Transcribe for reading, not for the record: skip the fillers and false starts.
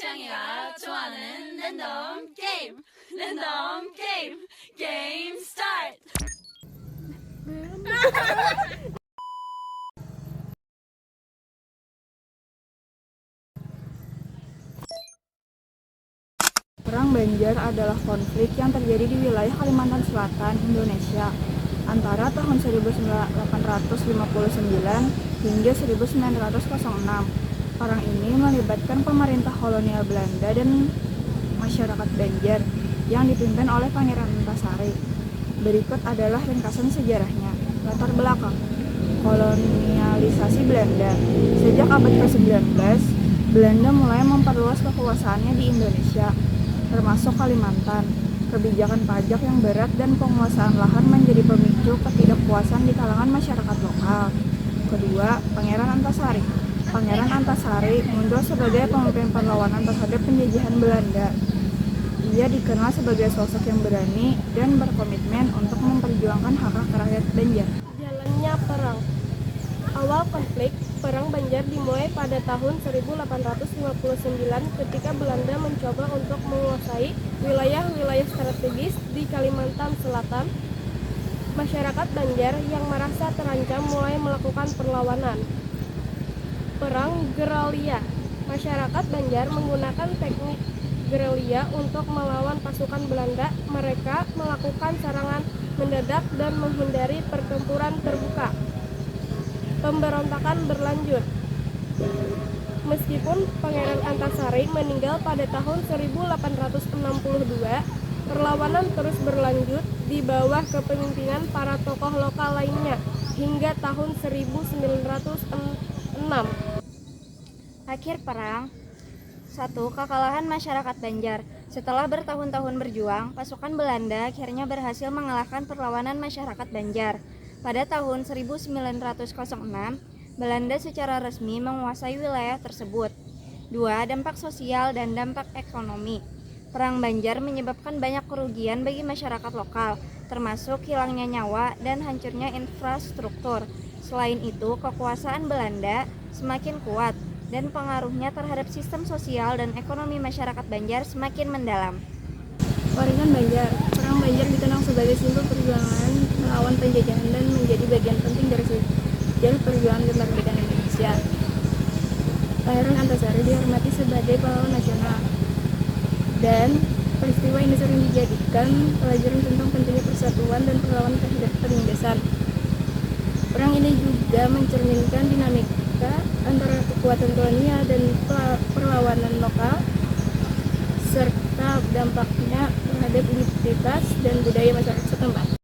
짱이가 좋아하는 랜덤 게임 스타트. Perang Banjar adalah konflik yang terjadi di wilayah Kalimantan Selatan, Indonesia antara tahun 1859 hingga 1906. Perang ini melibatkan pemerintah kolonial Belanda dan masyarakat Banjar yang dipimpin oleh Pangeran Antasari. Berikut adalah ringkasan sejarahnya. Latar belakang kolonialisasi Belanda. Sejak abad ke-19, Belanda mulai memperluas kekuasaannya di Indonesia, termasuk Kalimantan. Kebijakan pajak yang berat dan penguasaan lahan menjadi pemicu ketidakpuasan di kalangan masyarakat lokal. Kedua, Pangeran Antasari. Pangeran Antasari muncul sebagai pemimpin perlawanan terhadap penjajahan Belanda. Ia dikenal sebagai sosok yang berani dan berkomitmen untuk memperjuangkan hak-hak rakyat Banjar. Jalannya perang. Awal konflik Perang Banjar dimulai pada tahun 1859 ketika Belanda mencoba untuk menguasai wilayah-wilayah strategis di Kalimantan Selatan. Masyarakat Banjar yang merasa terancam mulai melakukan perlawanan. Perang Gerilya. Masyarakat Banjar menggunakan teknik gerilya untuk melawan pasukan Belanda. Mereka melakukan serangan mendadak dan menghindari pertempuran terbuka. Pemberontakan berlanjut. Meskipun Pangeran Antasari meninggal pada tahun 1862, perlawanan terus berlanjut di bawah kepemimpinan para tokoh lokal lainnya hingga tahun 1906. Akhir perang. 1. Kekalahan masyarakat Banjar. Setelah bertahun-tahun berjuang, pasukan Belanda akhirnya berhasil mengalahkan perlawanan masyarakat Banjar. Pada tahun 1906, Belanda secara resmi menguasai wilayah tersebut. 2. Dampak sosial dan dampak ekonomi. Perang Banjar menyebabkan banyak kerugian bagi masyarakat lokal, termasuk hilangnya nyawa dan hancurnya infrastruktur. Selain itu, kekuasaan Belanda semakin kuat dan pengaruhnya terhadap sistem sosial dan ekonomi masyarakat Banjar semakin mendalam. Waringan Banjar. Perang Banjar dikenal sebagai simbol perjuangan melawan penjajahan dan menjadi bagian penting dari sejarah perjuangan kemerdekaan Indonesia. Pangeran Antasari dihormati sebagai pahlawan nasional, dan peristiwa ini sering dijadikan pelajaran tentang pentingnya persatuan dan perlawanan terhadap penindasan. Perang ini juga mencerminkan dinamika antara kekuatan kolonial dan perlawanan lokal, serta dampaknya terhadap identitas dan budaya masyarakat setempat.